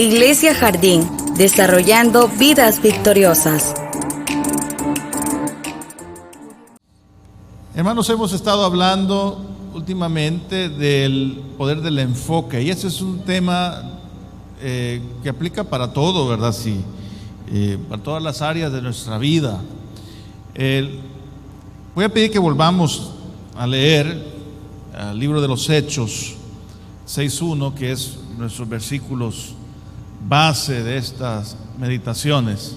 Iglesia Jardín, desarrollando vidas victoriosas. Hermanos, hemos estado hablando últimamente del poder del enfoque, y ese es un tema que aplica para todo, ¿verdad? Sí, para todas las áreas de nuestra vida. Voy a pedir que volvamos a leer el libro de los Hechos 6:1, que es nuestros versículos base de estas meditaciones.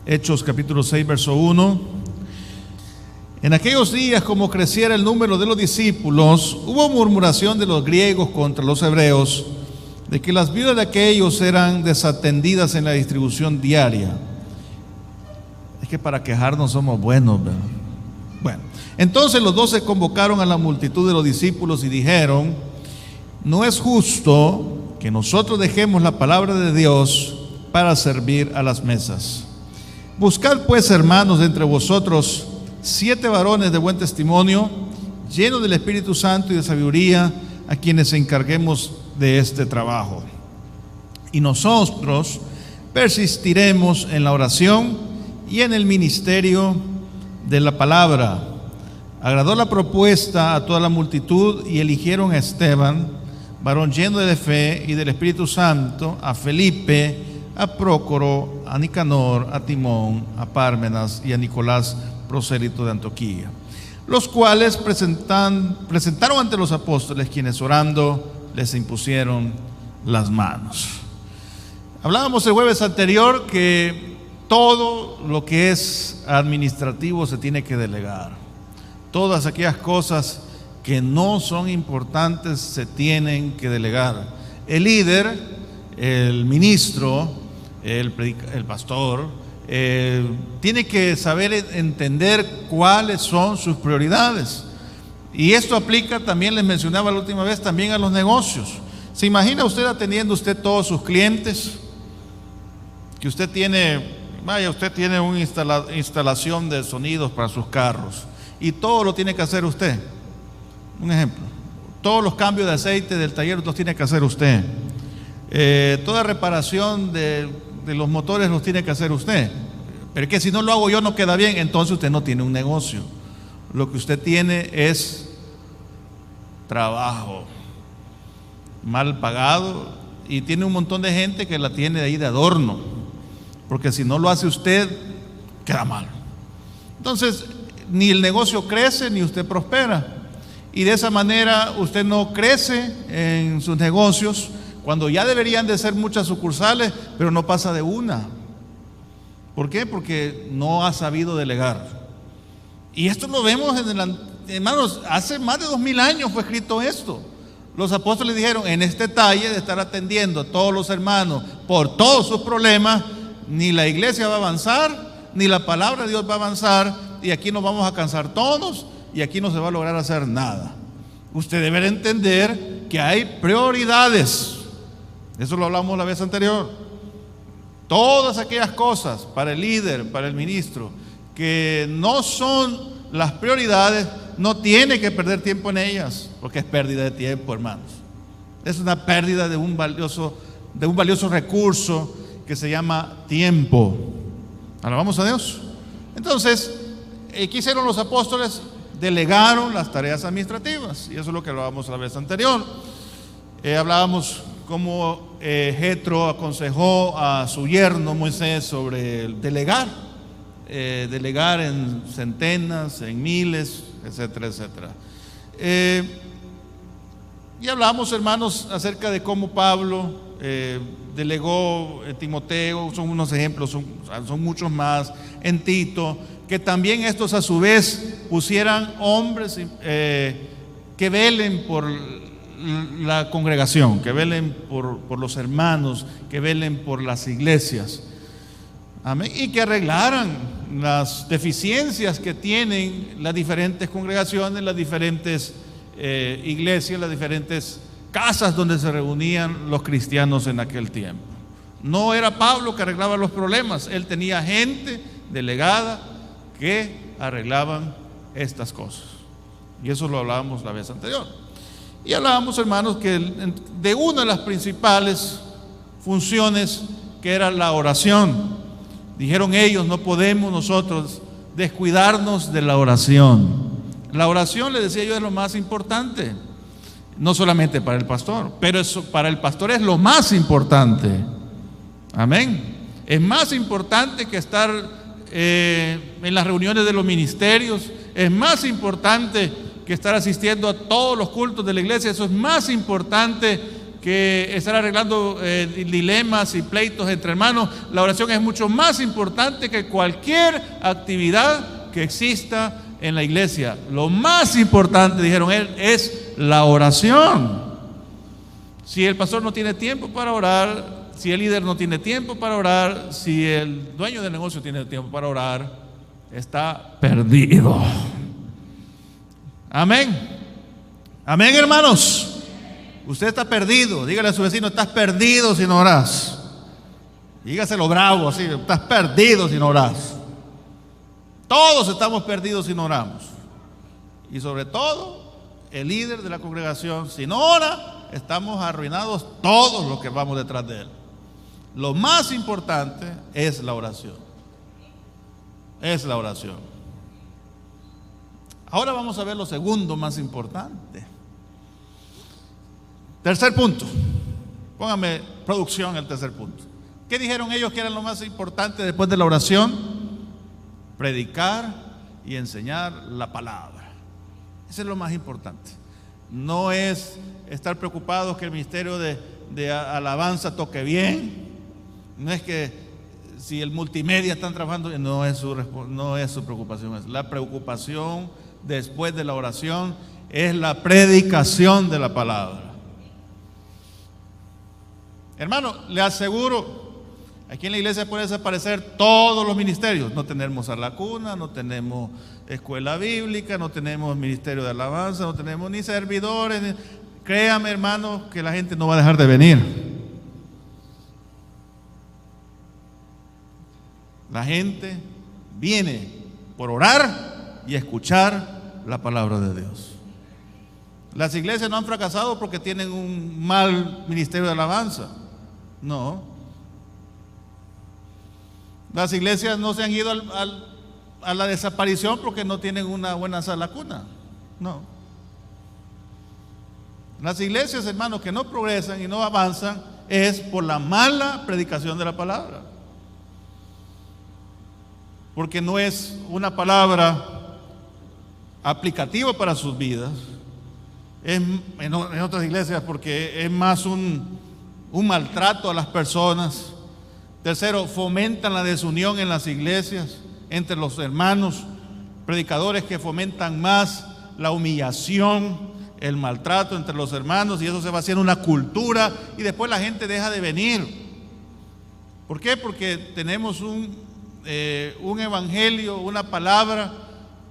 Hechos capítulo 6, verso 1. En aquellos días, como creciera el número de los discípulos, hubo murmuración de los griegos contra los hebreos, de que las viudas de aquellos eran desatendidas en la distribución diaria. Es que para quejarnos somos buenos, ¿verdad? Bueno, entonces los 12 convocaron a la multitud de los discípulos y dijeron: no es justo que nosotros dejemos la palabra de Dios para servir a las mesas. Buscad pues, hermanos, de entre vosotros 7 varones de buen testimonio, llenos del Espíritu Santo y de sabiduría, a quienes encarguemos de este trabajo. Y nosotros persistiremos en la oración y en el ministerio de la palabra. Agradó la propuesta a toda la multitud y eligieron a Esteban, varón lleno de fe y del Espíritu Santo, a Felipe, a Prócoro, a Nicanor, a Timón, a Pármenas y a Nicolás, prosélito de Antioquía, los cuales presentaron ante los apóstoles, quienes orando les impusieron las manos. Hablábamos el jueves anterior que todo lo que es administrativo se tiene que delegar. Todas aquellas cosas que no son importantes se tienen que delegar. El líder, el ministro, el pastor, tiene que saber entender cuáles son sus prioridades. Y esto aplica también, les mencionaba la última vez, también a los negocios. ¿Se imagina usted atendiendo todos sus clientes? Que usted tiene una instalación de sonidos para sus carros y todo lo tiene que hacer usted. Un ejemplo, todos los cambios de aceite del taller los tiene que hacer usted. Toda reparación de los motores los tiene que hacer usted. Pero que si no lo hago yo no queda bien, entonces usted no tiene un negocio. Lo que usted tiene es trabajo mal pagado, y tiene un montón de gente que la tiene ahí de adorno, porque si no lo hace usted, queda mal. Entonces, ni el negocio crece ni usted prospera. Y de esa manera usted no crece en sus negocios, cuando ya deberían de ser muchas sucursales, pero no pasa de una. ¿Por qué? Porque no ha sabido delegar. Y esto lo vemos hermanos, hace más de 2000 años fue escrito esto. Los apóstoles dijeron: en este talle de estar atendiendo a todos los hermanos por todos sus problemas, ni la iglesia va a avanzar, ni la palabra de Dios va a avanzar, y aquí nos vamos a cansar todos, y aquí no se va a lograr hacer nada. Usted debe entender que hay prioridades. Eso lo hablamos la vez anterior. Todas aquellas cosas para el líder, para el ministro, que no son las prioridades, no tiene que perder tiempo en ellas, porque es pérdida de tiempo, hermanos. Es una pérdida de un valioso recurso que se llama tiempo. Alabamos a Dios. Entonces, ¿qué hicieron los apóstoles? Delegaron las tareas administrativas, y eso es lo que hablábamos la vez anterior. Hablábamos cómo Jetro aconsejó a su yerno Moisés sobre delegar en centenas, en miles, etcétera, etcétera. Y hablamos, hermanos, acerca de cómo Pablo delegó en Timoteo. Son unos ejemplos, son muchos más, en Tito, que también estos a su vez pusieran hombres que velen por la congregación, que velen por los hermanos, que velen por las iglesias. Amén. Y que arreglaran las deficiencias que tienen las diferentes congregaciones, las diferentes iglesias, las diferentes casas donde se reunían los cristianos en aquel tiempo. No era Pablo que arreglaba los problemas, él tenía gente delegada que arreglaban estas cosas. Y eso lo hablábamos la vez anterior. Y hablábamos, hermanos, que de una de las principales funciones, que era la oración. Dijeron ellos, no podemos nosotros descuidarnos de la oración. La oración, les decía yo, es lo más importante. No solamente para el pastor, pero eso, para el pastor es lo más importante. Amén. Es más importante que estar en las reuniones de los ministerios. Es más importante que estar asistiendo a todos los cultos de la iglesia. Eso es más importante que estar arreglando dilemas y pleitos entre hermanos. La oración es mucho más importante que cualquier actividad que exista en la iglesia. Lo más importante, dijeron él, es la oración. Si el pastor no tiene tiempo para orar, si el líder no tiene tiempo para orar, si el dueño del negocio tiene tiempo para orar, está perdido. Amén. Amén, hermanos. Usted está perdido. Dígale a su vecino, estás perdido si no oras. Dígaselo bravo así, estás perdido si no oras. Todos estamos perdidos si no oramos. Y sobre todo, el líder de la congregación, si no ora, estamos arruinados todos los que vamos detrás de él. Lo más importante es la oración. Es la oración. Ahora vamos a ver lo segundo más importante. Tercer punto. Póngame producción el tercer punto. ¿Qué dijeron ellos que era lo más importante después de la oración? Predicar y enseñar la palabra. Eso es lo más importante. No es estar preocupados que el ministerio de alabanza toque bien. No es que si el multimedia están trabajando, no es su preocupación. Es la preocupación después de la oración, es la predicación de la palabra. Hermano, le aseguro, aquí en la iglesia pueden desaparecer todos los ministerios. No tenemos a la cuna, no tenemos escuela bíblica, no tenemos ministerio de alabanza, no tenemos ni servidores. Créame, hermano, que la gente no va a dejar de venir. La gente viene por orar y escuchar la palabra de Dios. Las iglesias no han fracasado porque tienen un mal ministerio de alabanza. No. Las iglesias no se han ido a la desaparición porque no tienen una buena sala cuna. No. Las iglesias, hermanos, que no progresan y no avanzan es por la mala predicación de la palabra. Porque no es una palabra aplicativa para sus vidas. Es en otras iglesias porque es más un maltrato a las personas. Tercero, fomentan la desunión en las iglesias entre los hermanos, predicadores que fomentan más la humillación, el maltrato entre los hermanos, y eso se va haciendo una cultura y después la gente deja de venir. ¿Por qué? Porque tenemos un evangelio, una palabra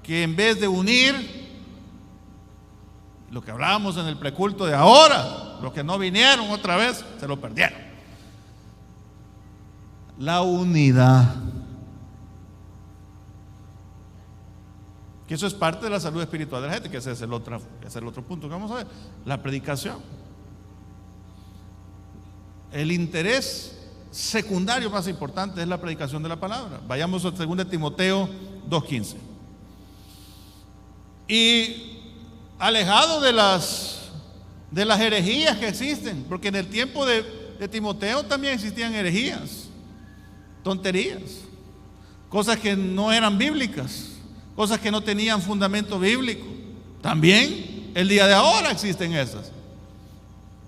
que en vez de unir, lo que hablábamos en el preculto de ahora, los que no vinieron otra vez, se lo perdieron. La unidad. Que eso es parte de la salud espiritual de la gente, que ese es el otro punto que vamos a ver. La predicación. El interés secundario más importante es la predicación de la palabra. Vayamos a 2 Timoteo 2:15. Y alejado de las herejías que existen, porque en el tiempo de Timoteo también existían herejías, tonterías, cosas que no eran bíblicas, cosas que no tenían fundamento bíblico. También el día de ahora existen esas.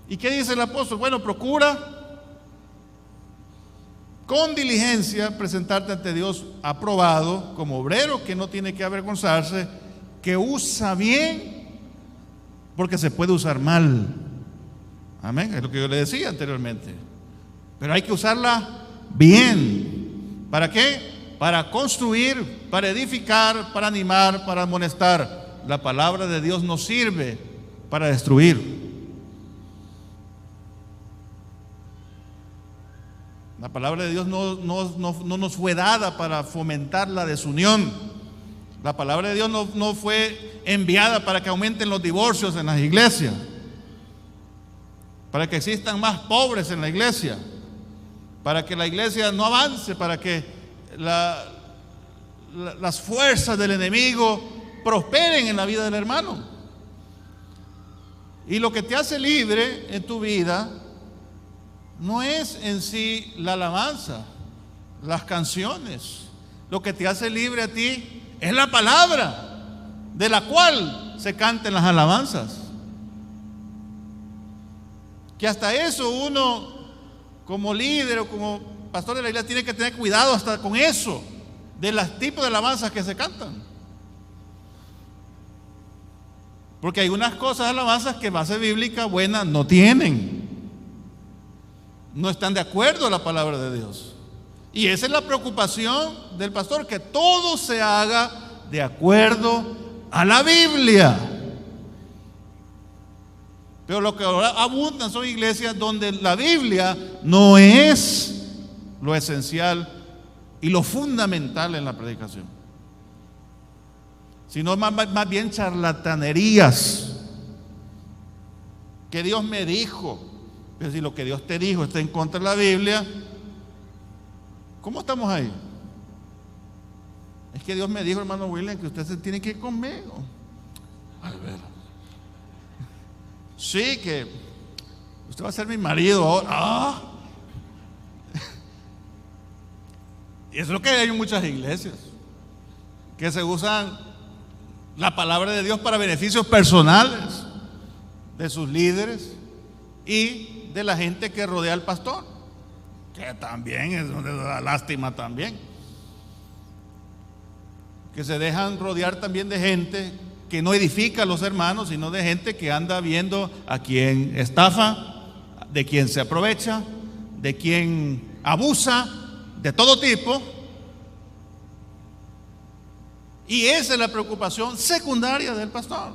¿Y qué dice el apóstol? Bueno, procura con diligencia presentarte ante Dios aprobado, como obrero que no tiene que avergonzarse, que usa bien, porque se puede usar mal. Amén, es lo que yo le decía anteriormente. Pero hay que usarla bien. ¿Para qué? Para construir, para edificar, para animar, para amonestar. La palabra de Dios nos sirve para destruir. La palabra de Dios no nos fue dada para fomentar la desunión. La palabra de Dios no fue enviada para que aumenten los divorcios en las iglesias. para que existan más pobres en la iglesia, para que la iglesia no avance, para que las fuerzas del enemigo prosperen en la vida del hermano. Y lo que te hace libre en tu vida no es en sí la alabanza, las canciones. Lo que te hace libre a ti es la palabra de la cual se canten las alabanzas. Que hasta eso uno, como líder o como pastor de la iglesia, tiene que tener cuidado hasta con eso, de los tipos de alabanzas que se cantan. Porque hay unas cosas, alabanzas, que base bíblica buena no tienen. No están de acuerdo a la palabra de Dios. Y esa es la preocupación del pastor, que todo se haga de acuerdo a la Biblia. Pero lo que ahora abundan son iglesias donde la Biblia no es lo esencial y lo fundamental en la predicación, sino más bien charlatanerías. Que Dios me dijo. Pero si lo que Dios te dijo está en contra de la Biblia, ¿cómo estamos ahí? Es que Dios me dijo, hermano William, que usted se tiene que ir conmigo. A ver. Sí, que usted va a ser mi marido ahora. Y eso es lo que hay en muchas iglesias, que se usan la palabra de Dios para beneficios personales de sus líderes y de la gente que rodea al pastor, que también es donde da lástima también, que se dejan rodear también de gente que no edifica a los hermanos, sino de gente que anda viendo a quien estafa, de quien se aprovecha, de quien abusa, de todo tipo. Y esa es la preocupación secundaria del pastor,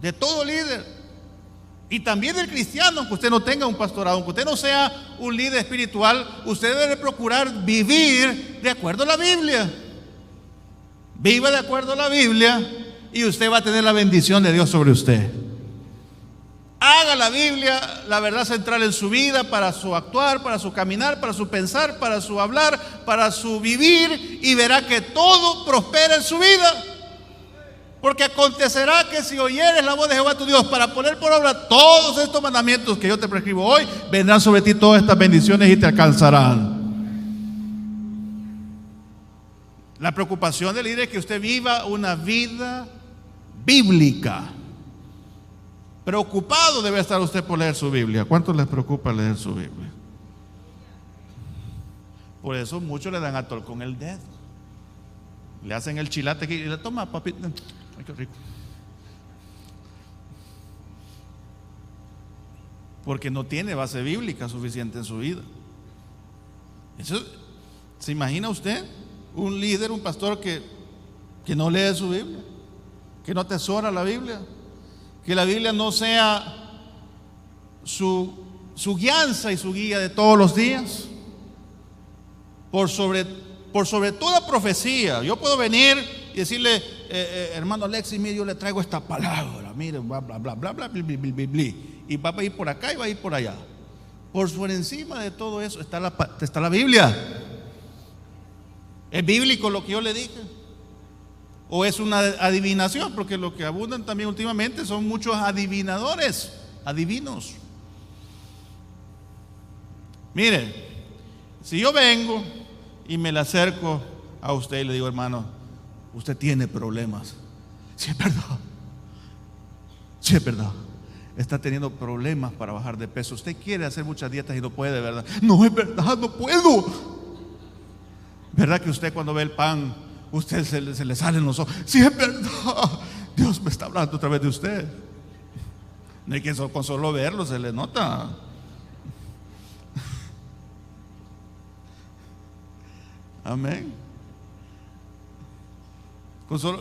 de todo líder, y también del cristiano. Aunque usted no tenga un pastorado, aunque usted no sea un líder espiritual, usted debe procurar vivir de acuerdo a la Biblia. Viva de acuerdo a la Biblia y usted va a tener la bendición de Dios sobre usted. Haga la Biblia la verdad central en su vida, para su actuar, para su caminar, para su pensar, para su hablar, para su vivir, y verá que todo prospera en su vida. Porque acontecerá que si oyeres la voz de Jehová tu Dios para poner por obra todos estos mandamientos que yo te prescribo hoy, vendrán sobre ti todas estas bendiciones y te alcanzarán. La preocupación del líder es que usted viva una vida bíblica. Preocupado debe estar usted por leer su Biblia. ¿Cuántos les preocupa leer su Biblia? Por eso muchos le dan atol con el dedo. Le hacen el chilate aquí y le toma, papi. Ay, qué rico. Porque no tiene base bíblica suficiente en su vida. Eso, ¿se imagina usted un líder, un pastor que no lee su Biblia, que no atesora la Biblia, que la Biblia no sea su guianza y su guía de todos los días? Por sobre toda profecía. Yo puedo venir y decirle, hermano Alexis, mire, yo le traigo esta palabra, mire, bla, bla, bla, bla, bla, bla, bla, bla, bla, y va a ir por acá y va a ir por allá. Por sobre encima de todo eso está la Biblia. ¿Es bíblico lo que yo le dije? ¿O es una adivinación? Porque lo que abundan también últimamente son muchos adivinadores, adivinos. Mire, si yo vengo y me le acerco a usted y le digo, hermano, usted tiene problemas. Sí, es verdad. Sí, es verdad. Está teniendo problemas para bajar de peso. Usted quiere hacer muchas dietas y no puede, ¿verdad? No, es verdad, no puedo. ¿Verdad que usted cuando ve el pan, usted se le salen los ojos? Sí, es verdad. Dios me está hablando a través de usted. No hay que con solo verlo se le nota. Amén.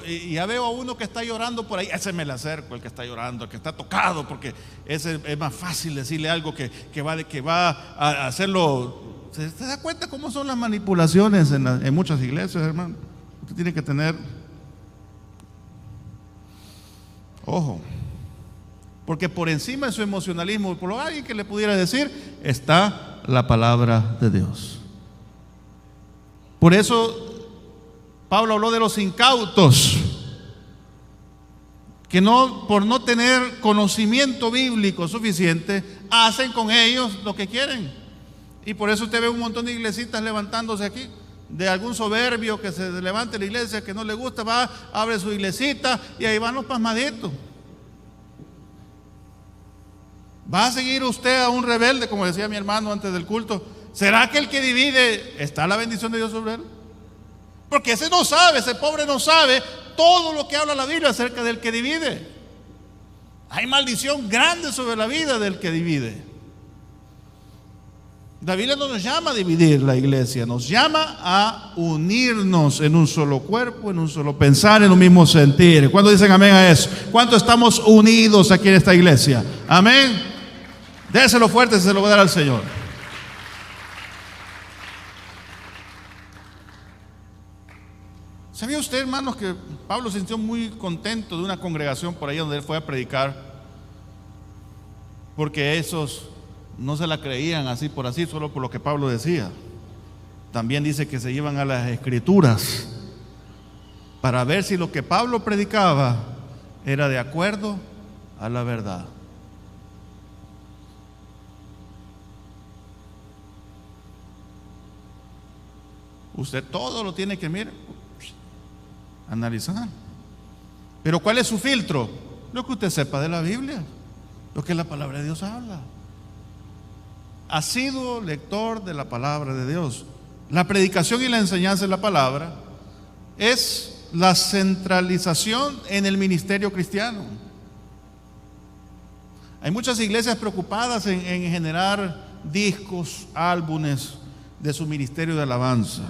Y ya veo a uno que está llorando por ahí, ese me le acerco, el que está llorando, el que está tocado, porque ese es más fácil decirle algo que va a hacerlo. ¿Se da cuenta cómo son las manipulaciones en muchas iglesias, hermano? Usted tiene que tener ojo. Porque por encima de su emocionalismo, por lo alguien que le pudiera decir, está la palabra de Dios. Por eso Pablo habló de los incautos, que por no tener conocimiento bíblico suficiente, hacen con ellos lo que quieren. Y por eso usted ve un montón de iglesitas levantándose aquí, de algún soberbio que se levante la iglesia que no le gusta, va, abre su iglesita y ahí van los pasmaditos. ¿Va a seguir usted a un rebelde, como decía mi hermano antes del culto? ¿Será que el que divide, está la bendición de Dios sobre él? Porque ese no sabe, ese pobre no sabe todo lo que habla la Biblia acerca del que divide. Hay maldición grande sobre la vida del que divide. La Biblia no nos llama a dividir la iglesia, nos llama a unirnos en un solo cuerpo, en un solo pensar, en un mismo sentir. ¿Cuántos dicen amén a eso? ¿Cuántos estamos unidos aquí en esta iglesia? Amén. Déselo fuerte, se lo voy a dar al Señor. ¿Sabía usted, hermanos, que Pablo se sintió muy contento de una congregación por ahí donde él fue a predicar? Porque esos no se la creían así por así, solo por lo que Pablo decía. También dice que se iban a las escrituras para ver si lo que Pablo predicaba era de acuerdo a la verdad. Usted todo lo tiene que mirar, analizar. Pero ¿cuál es su filtro? Lo que usted sepa de la Biblia, lo que la palabra de Dios habla. Ha sido lector de la palabra de Dios. La predicación y la enseñanza de la palabra es la centralización en el ministerio cristiano. Hay muchas iglesias preocupadas en generar discos, álbumes de su ministerio de alabanza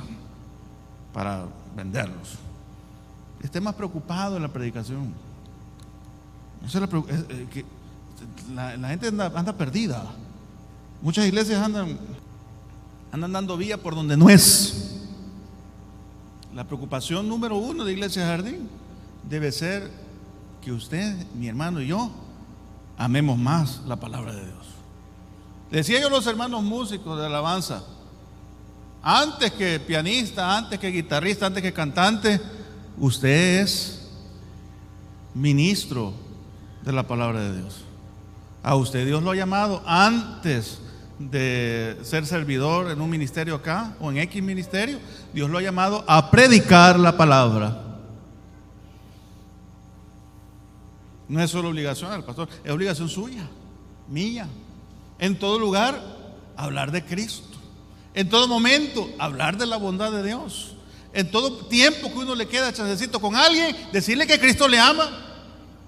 para venderlos. Esté más preocupado en la predicación. La gente anda perdida. Muchas iglesias andan dando vía por donde no es. La preocupación número uno de Iglesia Jardín debe ser que usted, mi hermano y yo, amemos más la palabra de Dios. Decía yo a los hermanos músicos de alabanza, antes que pianista, antes que guitarrista, antes que cantante, usted es ministro de la palabra de Dios. A usted Dios lo ha llamado antes de ser servidor en un ministerio acá o en X ministerio. Dios lo ha llamado a predicar la palabra. No es solo obligación del pastor, es obligación suya, mía. En todo lugar, hablar de Cristo. En todo momento, hablar de la bondad de Dios. En todo tiempo que uno le queda chancecito con alguien, decirle que Cristo le ama,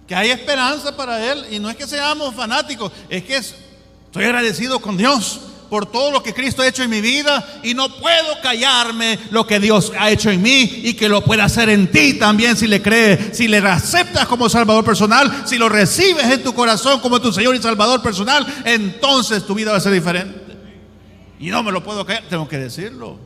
que hay esperanza para él. Y no es que seamos fanáticos, es que estoy agradecido con Dios por todo lo que Cristo ha hecho en mi vida y no puedo callarme lo que Dios ha hecho en mí y que lo puede hacer en ti también si le crees, si le aceptas como Salvador personal, si lo recibes en tu corazón como tu Señor y Salvador personal, entonces tu vida va a ser diferente. Y no me lo puedo callar, tengo que decirlo.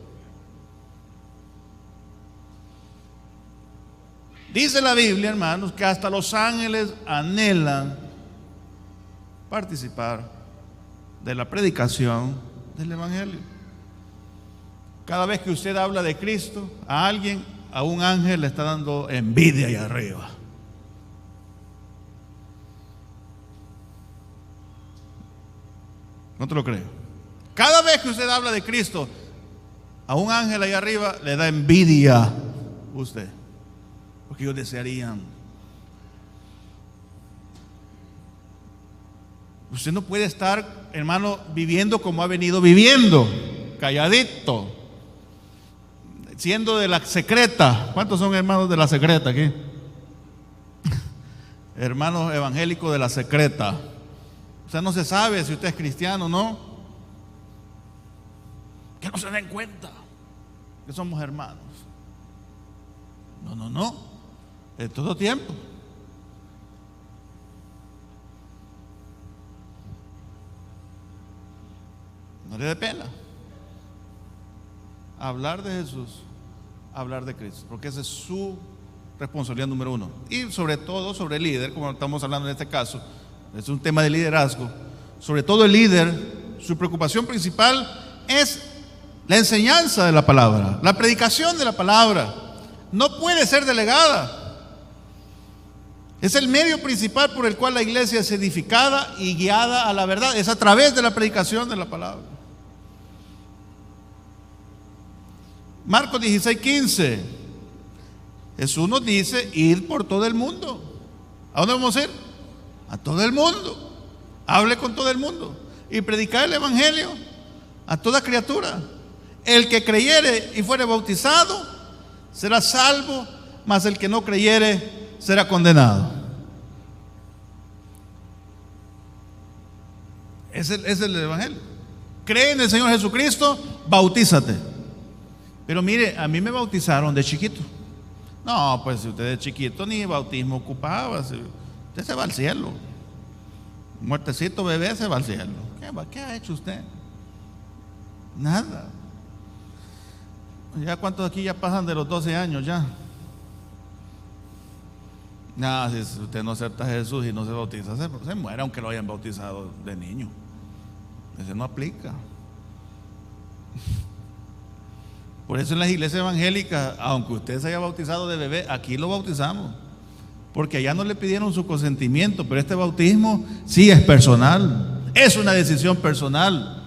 Dice la Biblia, hermanos, que hasta los ángeles anhelan participar de la predicación del Evangelio. Cada vez que usted habla de Cristo a alguien, a un ángel le está dando envidia ahí arriba. ¿No te lo creo? Cada vez que usted habla de Cristo a un ángel ahí arriba le da envidia usted, porque ellos desearían. Usted no puede estar, hermano, viviendo como ha venido viviendo, calladito, siendo de la secreta. ¿Cuántos son hermanos de la secreta aquí? Hermanos evangélicos de la secreta. O sea, no se sabe si usted es cristiano o no. Que no se den cuenta que somos hermanos. No. En todo tiempo. No le dé pena hablar de Jesús, hablar de Cristo, porque esa es su responsabilidad número uno. Y sobre todo sobre el líder, como estamos hablando en este caso, es un tema de liderazgo, sobre todo el líder, su preocupación principal es la enseñanza de la palabra, la predicación de la palabra. No puede ser delegada. Es el medio principal por el cual la iglesia es edificada y guiada a la verdad. Es a través de la predicación de la palabra. Marcos 16:15. Jesús nos dice: ir por todo el mundo. ¿A dónde vamos a ir? A todo el mundo. Hable con todo el mundo y predicar el evangelio a toda criatura. El que creyere y fuere bautizado será salvo, mas el que no creyere será condenado. Es el evangelio. Cree en el Señor Jesucristo, bautízate. Pero mire, a mí me bautizaron de chiquito. No, pues si usted de chiquito ni bautismo ocupaba, usted se va al cielo. Muertecito bebé se va al cielo. ¿Qué ha hecho usted? Nada. ¿Ya cuántos aquí ya pasan de los 12 años ya? Nada, si usted no acepta a Jesús y no se bautiza, se muere aunque lo hayan bautizado de niño. Ese no aplica. Por eso en las iglesias evangélicas, aunque usted se haya bautizado de bebé, aquí lo bautizamos, porque allá no le pidieron su consentimiento, pero este bautismo sí es personal, es una decisión personal.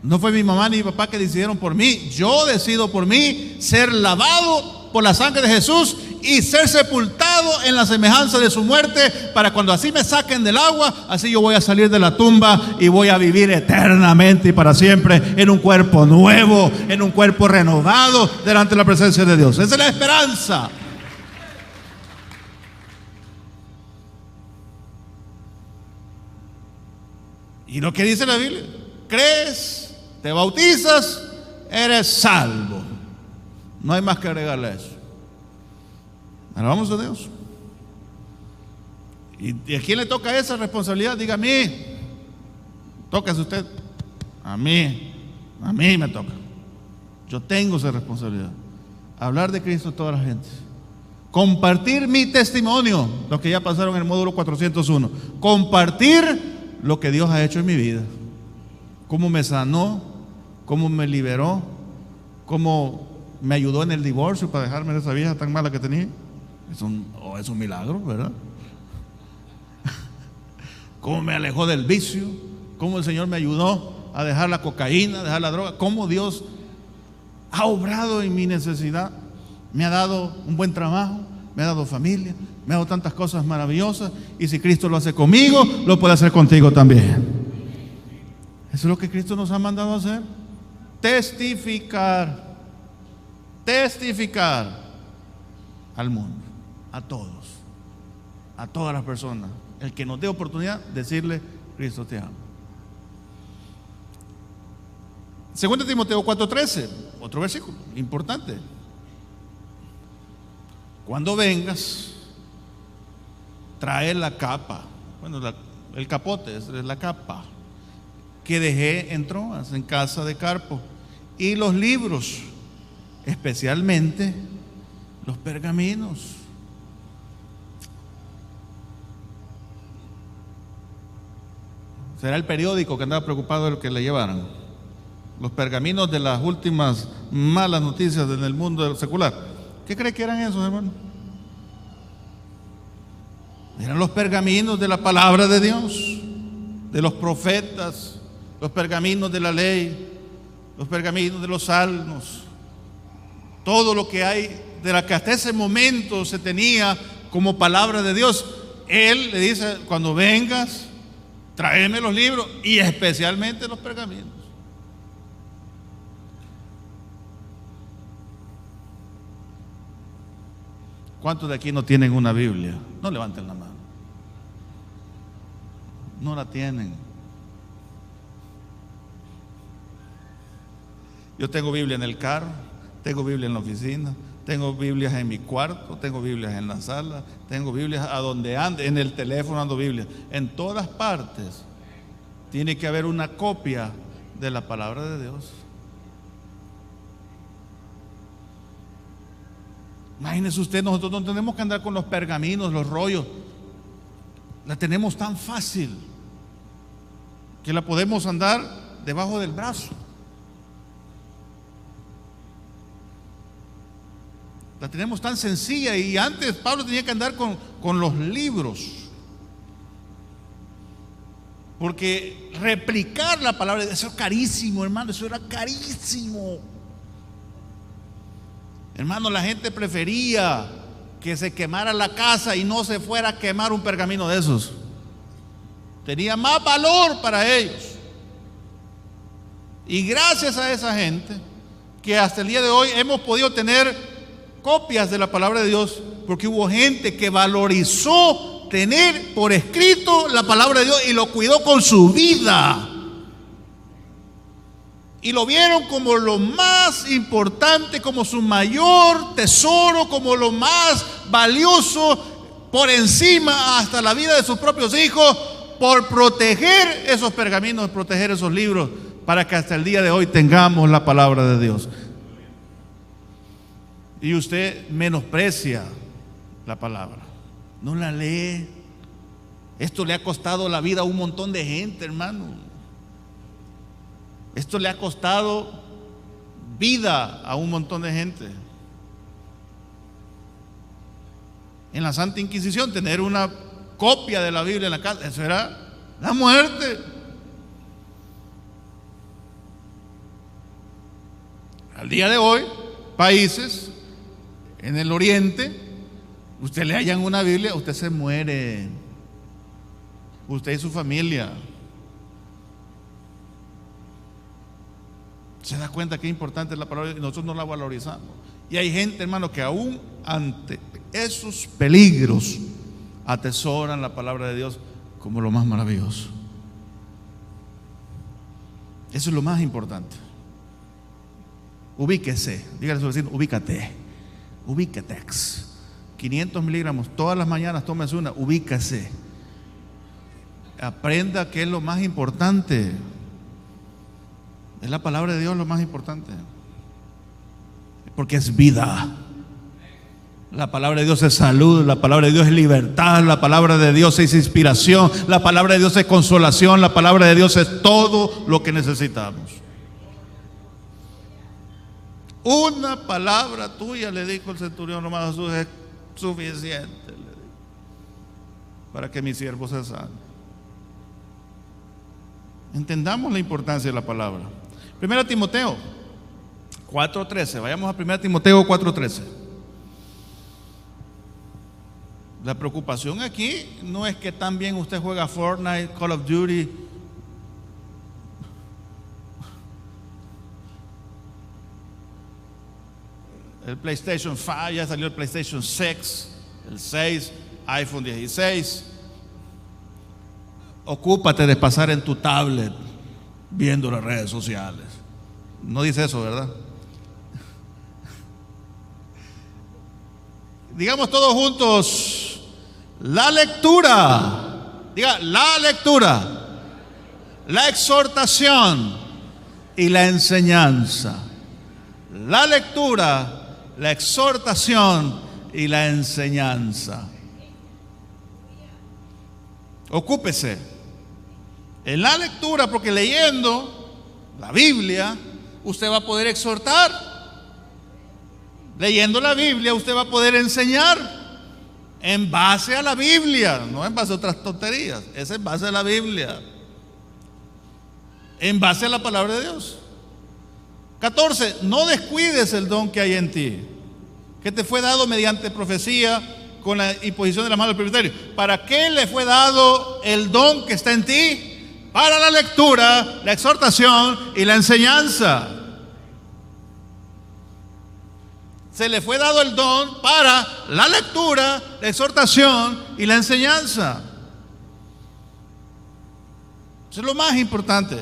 No fue mi mamá ni mi papá que decidieron por mí. Yo decido por mí ser lavado por la sangre de Jesús y ser sepultado en la semejanza de su muerte, para cuando así me saquen del agua, así yo voy a salir de la tumba y voy a vivir eternamente y para siempre en un cuerpo nuevo, en un cuerpo renovado delante de la presencia de Dios. Esa es la esperanza. Y lo que dice la Biblia: crees, te bautizas, eres salvo. No hay más que agregarle a eso. Alabamos a Dios. ¿Y a quién le toca esa responsabilidad? Diga: a mí. Tóquese usted. A mí me toca. Yo tengo esa responsabilidad. Hablar de Cristo a toda la gente. Compartir mi testimonio, los que ya pasaron en el módulo 401. Compartir lo que Dios ha hecho en mi vida. Cómo me sanó, cómo me liberó, cómo me ayudó en el divorcio para dejarme de esa vieja tan mala que tenía. Es un milagro, ¿verdad? Cómo me alejó del vicio, cómo el Señor me ayudó a dejar la cocaína, a dejar la droga, cómo Dios ha obrado en mi necesidad, me ha dado un buen trabajo, me ha dado familia, me ha dado tantas cosas maravillosas, y si Cristo lo hace conmigo, lo puede hacer contigo también. Eso es lo que Cristo nos ha mandado a hacer. Testificar al mundo, a todos, a todas las personas. El que nos dé oportunidad, decirle: Cristo te ama. 2 Timoteo 4:13, otro versículo importante. Cuando vengas, trae la capa, el capote, es la capa que dejé en Troas, en casa de Carpo, y los libros, especialmente los pergaminos. Será el periódico que andaba preocupado de lo que le llevaran. Los pergaminos de las últimas malas noticias en el mundo secular. ¿Qué cree que eran esos, hermano? Eran los pergaminos de la palabra de Dios, de los profetas, los pergaminos de la ley, los pergaminos de los salmos, todo lo que hay de la que hasta ese momento se tenía como palabra de Dios. Él le dice: cuando vengas, tráeme los libros y especialmente los pergaminos. ¿Cuántos de aquí no tienen una Biblia? No levanten la mano. No la tienen. Yo tengo Biblia en el carro, tengo Biblia en la oficina, tengo Biblias en mi cuarto, tengo Biblias en la sala, tengo Biblias a donde ande, en el teléfono ando Biblia. En todas partes tiene que haber una copia de la palabra de Dios. Imagínese usted, nosotros no tenemos que andar con los pergaminos, los rollos. la tenemos tan fácil que la podemos andar debajo del brazo. La tenemos tan sencilla, y antes Pablo tenía que andar con los libros, porque replicar la palabra, eso era carísimo, hermano, eso era carísimo. Hermano, la gente prefería que se quemara la casa y no se fuera a quemar un pergamino de esos. Tenía más valor para ellos. Y gracias a esa gente que hasta el día de hoy hemos podido tener copias de la palabra de Dios, porque hubo gente que valorizó tener por escrito la palabra de Dios y lo cuidó con su vida. Y lo vieron como lo más importante, como su mayor tesoro, como lo más valioso, por encima hasta la vida de sus propios hijos, por proteger esos pergaminos, proteger esos libros, para que hasta el día de hoy tengamos la palabra de Dios. Y usted menosprecia la palabra, no la lee. Esto le ha costado la vida a un montón de gente, hermano. Esto le ha costado vida a un montón de gente. En la Santa Inquisición, tener una copia de la Biblia en la casa, eso era la muerte. Al día de hoy, países en el oriente, usted le hallan una Biblia, usted se muere, usted y su familia. Se da cuenta qué importante es la palabra, y nosotros no la valorizamos. Y hay gente, hermano, que aún ante esos peligros atesoran la palabra de Dios como lo más maravilloso. Eso es lo más importante. Ubíquese, dígale a su vecino, ubícate, ubícatex. 500 miligramos todas las mañanas, tómese una, ubícase. Aprenda qué es lo más importante. Es la palabra de Dios lo más importante, porque es vida. La palabra de Dios es salud, la palabra de Dios es libertad, la palabra de Dios es inspiración, la palabra de Dios es consolación, la palabra de Dios es todo lo que necesitamos. Una palabra tuya, le dijo el centurión romano a Jesús, es suficiente, le dijo, para que mi siervo se sane. Entendamos la importancia de la palabra. 1 Timoteo 4:13, vayamos a 1 Timoteo 4:13. La preocupación aquí no es que también usted juega Fortnite, Call of Duty, el PlayStation 5, ya salió el PlayStation 6, el 6, iPhone 16. Ocúpate de pasar en tu tablet viendo las redes sociales. No dice eso, ¿verdad? Digamos todos juntos, la lectura. Diga, la lectura, la exhortación y la enseñanza. La lectura, la exhortación y la enseñanza. Ocúpese en la lectura, porque leyendo la Biblia usted va a poder exhortar. Leyendo la Biblia usted va a poder enseñar en base a la Biblia, no en base a otras tonterías, es en base a la Biblia, en base a la palabra de Dios. 14, no descuides el don que hay en ti, que te fue dado mediante profecía con la imposición de la mano del presbiterio. ¿Para qué le fue dado el don que está en ti? Para la lectura, la exhortación y la enseñanza. Se le fue dado el don para la lectura, la exhortación y la enseñanza. Eso es lo más importante.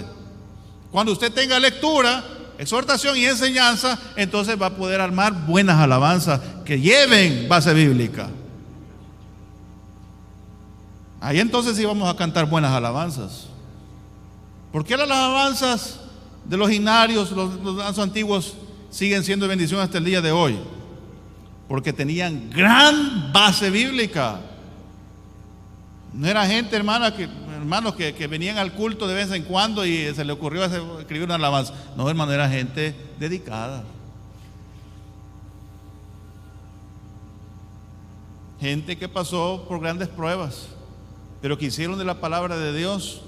Cuando usted tenga lectura, exhortación y enseñanza, entonces va a poder armar buenas alabanzas que lleven base bíblica. Ahí entonces sí vamos a cantar buenas alabanzas. ¿Por qué las alabanzas de los himnarios, los danzos antiguos, siguen siendo bendición hasta el día de hoy? Porque tenían gran base bíblica. No era gente, hermanos, que venían al culto de vez en cuando y se le ocurrió escribir una alabanza. No, hermano, era gente dedicada. Gente que pasó por grandes pruebas, pero que hicieron de la palabra de Dios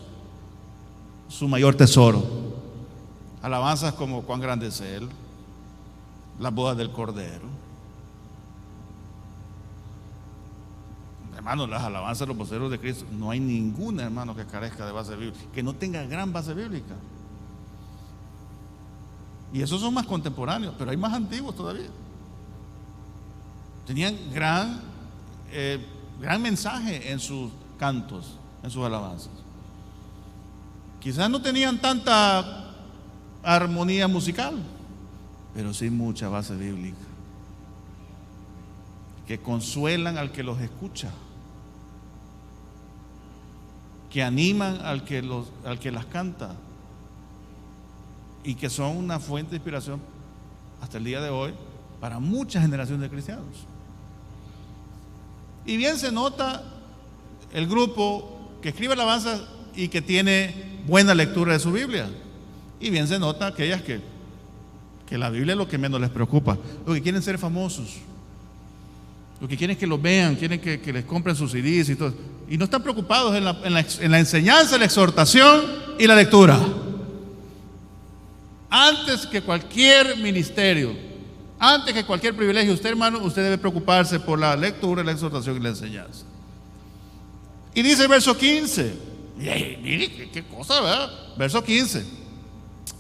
su mayor tesoro. Alabanzas como Cuán grande es Él, las bodas del Cordero. Hermanos, las alabanzas de los voceros de Cristo, no hay ninguna, hermano, que carezca de base bíblica, que no tenga gran base bíblica. Y esos son más contemporáneos, pero hay más antiguos todavía. Tenían gran mensaje en sus cantos, en sus alabanzas. Quizás no tenían tanta armonía musical, pero sí mucha base bíblica, que consuelan al que los escucha, que animan al que las canta, y que son una fuente de inspiración hasta el día de hoy para muchas generaciones de cristianos. Y bien se nota el grupo que escribe alabanzas y que tiene buena lectura de su Biblia. Y bien se nota aquellas que la Biblia es lo que menos les preocupa, lo que quieren ser famosos, lo que quieren es que los vean, quieren que les compren sus CDs y todo. Y no están preocupados en la enseñanza, la exhortación y la lectura. Antes que cualquier ministerio, antes que cualquier privilegio, usted, hermano, usted debe preocuparse por la lectura, la exhortación y la enseñanza. Y dice el verso 15, mire qué cosa, ¿verdad? Verso 15: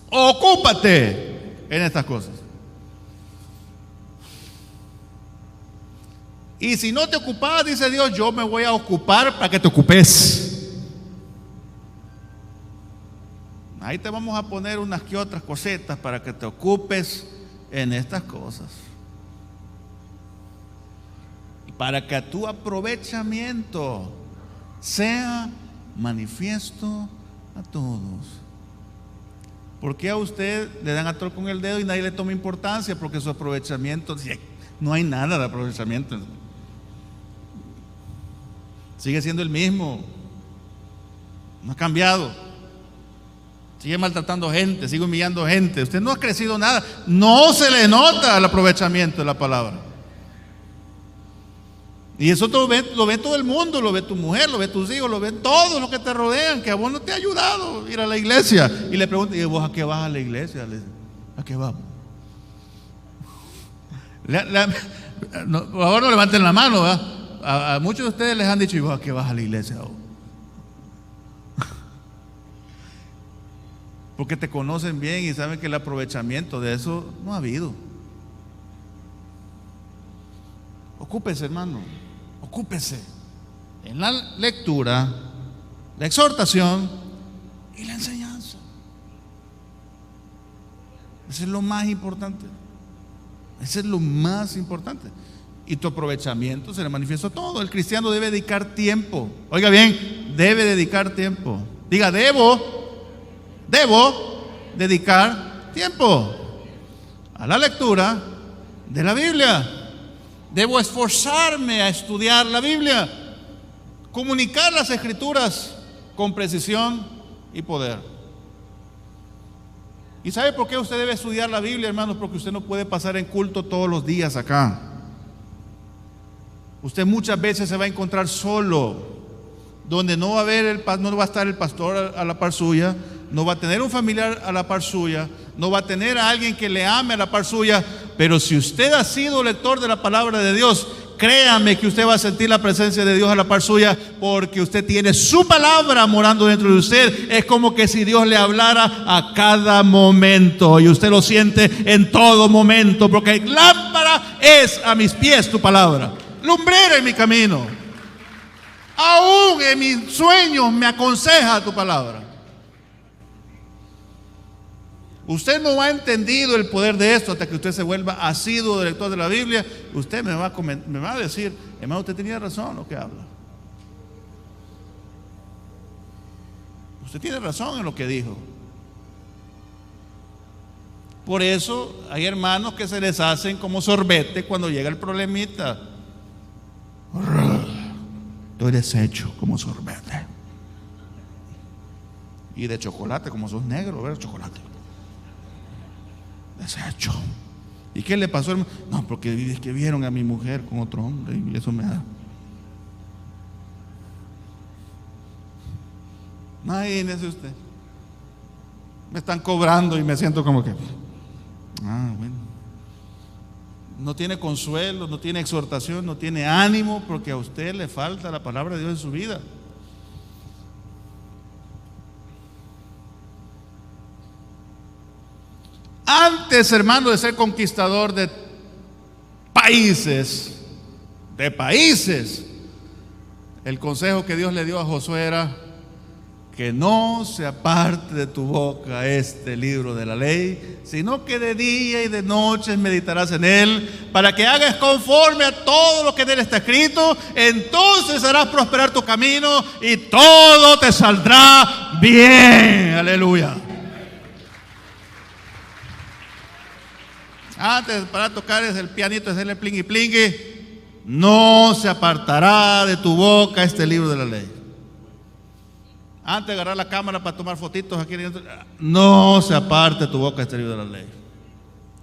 ocúpate en estas cosas. Y si no te ocupas, dice Dios, yo me voy a ocupar para que te ocupes. Ahí te vamos a poner unas que otras cositas para que te ocupes en estas cosas, y para que tu aprovechamiento sea manifiesto a todos. ¿Por qué a usted le dan a tol con el dedo y nadie le toma importancia? Porque su aprovechamiento, no hay nada de aprovechamiento, sigue siendo el mismo, no ha cambiado. Sigue maltratando gente, sigue humillando gente. Usted no ha crecido nada. No se le nota el aprovechamiento de la palabra. Y eso lo ve todo el mundo. Lo ve tu mujer, lo ve tus hijos, lo ven todos los que te rodean, que a vos no te ha ayudado a ir a la iglesia. Y le preguntan, ¿y vos a qué vas a la iglesia? ¿A qué vamos? Por favor, no levanten la mano, ¿verdad? A muchos de ustedes les han dicho, ¿y vos a qué vas a la iglesia? Porque te conocen bien y saben que el aprovechamiento de eso no ha habido. Ocúpese, hermano, ocúpese en la lectura, la exhortación y la enseñanza. Eso es lo más importante. Eso es lo más importante. Y tu aprovechamiento se le manifiesta todo. El cristiano debe dedicar tiempo. Oiga bien, debe dedicar tiempo. Diga, debo dedicar tiempo a la lectura de la Biblia. Debo esforzarme a estudiar la Biblia, comunicar las Escrituras con precisión y poder. ¿Y sabe por qué usted debe estudiar la Biblia, hermanos? Porque usted no puede pasar en culto todos los días acá. Usted muchas veces se va a encontrar solo, donde no va a estar el pastor a la par suya, no va a tener un familiar a la par suya, no va a tener a alguien que le ame a la par suya. Pero si usted ha sido lector de la palabra de Dios, créame que usted va a sentir la presencia de Dios a la par suya, porque usted tiene su palabra morando dentro de usted. Es como que si Dios le hablara a cada momento, y usted lo siente en todo momento, porque lámpara es a mis pies tu palabra, lumbrera en mi camino. Aún en mis sueños me aconseja tu palabra. Usted no ha entendido el poder de esto hasta que usted se vuelva asiduo lector de la Biblia. Usted me va a decir, hermano, usted tenía razón en lo que habla. Usted tiene razón en lo que dijo. Por eso hay hermanos que se les hacen como sorbete cuando llega el problemita. estoy deshecho como sorbete. Y de chocolate, como sos negro, ¿verdad? Chocolate. Deshecho. ¿Y qué le pasó, hermano? No, porque es que vieron a mi mujer con otro hombre y eso me da. Imagínese usted. Me están cobrando y me siento como que, bueno. No tiene consuelo, no tiene exhortación, no tiene ánimo, porque a usted le falta la palabra de Dios en su vida. Antes, hermano, de ser conquistador de países, el consejo que Dios le dio a Josué era que no se aparte de tu boca este libro de la ley, sino que de día y de noche meditarás en él, para que hagas conforme a todo lo que en él está escrito. Entonces harás prosperar tu camino y todo te saldrá bien. Aleluya. Antes para tocar es el pianito, es el plingui plingui. No se apartará de tu boca este libro de la ley. Antes de agarrar la cámara para tomar fotitos aquí dentro, no se aparte de tu boca este libro de la ley.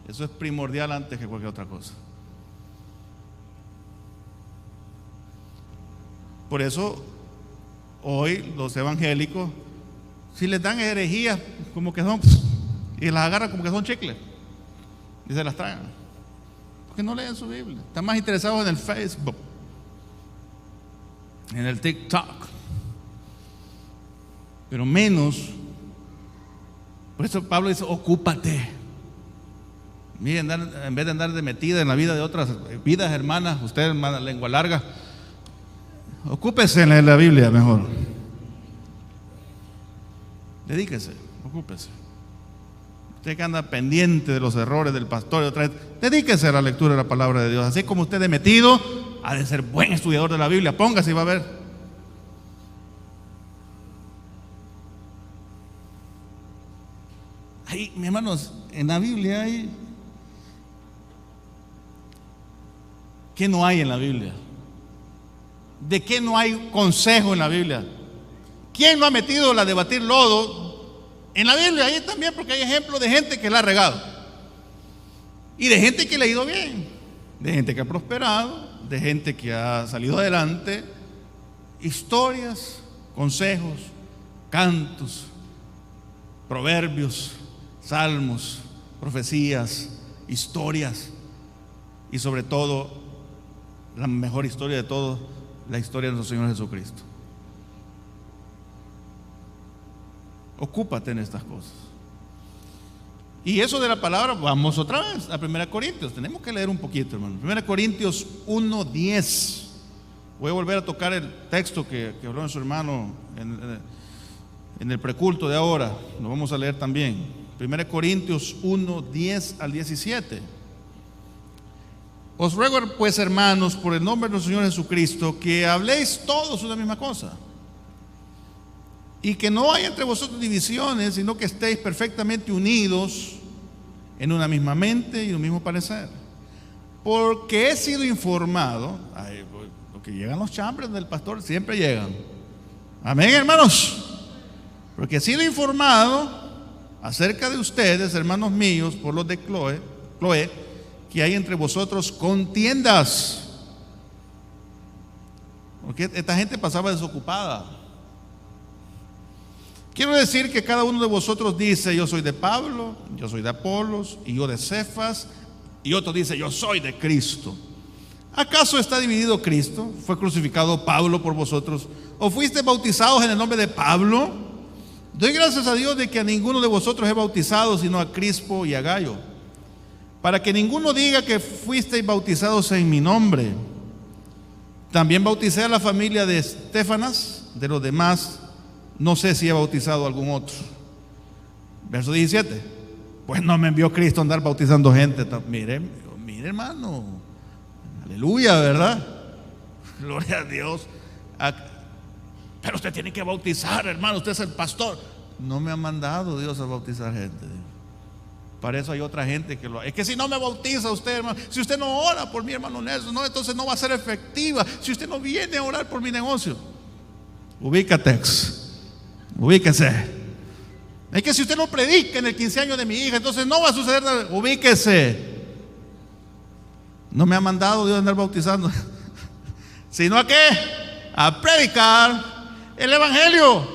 Eso es primordial antes que cualquier otra cosa. Por eso hoy los evangélicos, si les dan herejías como que son, y las agarran como que son chicles y se las tragan, porque no leen su Biblia. Están más interesados en el Facebook, en el TikTok, pero menos. Por eso Pablo dice: ocúpate. Miren, en vez de andar de metida en la vida de otras vidas, hermanas, usted, hermana lengua larga, ocúpese en la Biblia mejor. Dedíquese, ocúpese. Usted que anda pendiente de los errores del pastor y otra vez, dedíquese a la lectura de la palabra de Dios. Así como usted de metido, ha de ser buen estudiador de la Biblia. Póngase y va a ver. Ahí, mis hermanos, en la Biblia hay... ¿Qué no hay en la Biblia? ¿De qué no hay consejo en la Biblia? ¿Quién no ha metido la de batir lodo en la Biblia? Ahí también, porque hay ejemplos de gente que la ha regado y de gente que le ha ido bien, de gente que ha prosperado, de gente que ha salido adelante. Historias, consejos, cantos, proverbios, salmos, profecías, historias, y sobre todo la mejor historia de todo, la historia de nuestro Señor Jesucristo. Ocúpate en estas cosas. Y eso de la palabra, vamos otra vez a 1 Corintios. Tenemos que leer un poquito, hermano. 1 Corintios 1:10. Voy a volver a tocar el texto que habló nuestro hermano en el preculto de ahora. Lo vamos a leer también. 1 Corintios 1:10 al 17. Os ruego pues, hermanos, por el nombre de nuestro Señor Jesucristo, que habléis todos una misma cosa, y que no haya entre vosotros divisiones, sino que estéis perfectamente unidos en una misma mente y un mismo parecer. Porque he sido informado, porque llegan los chambres del pastor, siempre llegan. Amén, hermanos. Porque he sido informado acerca de ustedes, hermanos míos, por los de Chloe, que hay entre vosotros contiendas. Porque esta gente pasaba desocupada. Quiero decir que cada uno de vosotros dice: yo soy de Pablo, yo soy de Apolos, y yo de Cefas, y otro dice: yo soy de Cristo. ¿Acaso está dividido Cristo? ¿Fue crucificado Pablo por vosotros? ¿O fuiste bautizados en el nombre de Pablo? Doy gracias a Dios de que a ninguno de vosotros he bautizado, sino a Crispo y a Gayo, para que ninguno diga que fuisteis bautizados en mi nombre. También bauticé a la familia de Estéfanas. De los demás no sé si he bautizado a algún otro. Verso 17. Pues no me envió Cristo a andar bautizando gente. Mire, hermano, aleluya, ¿verdad? Gloria a Dios. Pero usted tiene que bautizar, hermano, usted es el pastor. No me ha mandado Dios a bautizar gente. Para eso hay otra gente que lo... Es que si no me bautiza usted, hermano, si usted no ora por mi hermano Nelson, no, entonces no va a ser efectiva. Si usted no viene a orar por mi negocio, ubíquese. Es que si usted no predica en el 15 años de mi hija, entonces no va a suceder nada. Ubíquese. No me ha mandado Dios a andar bautizando, sino a qué, a predicar el evangelio,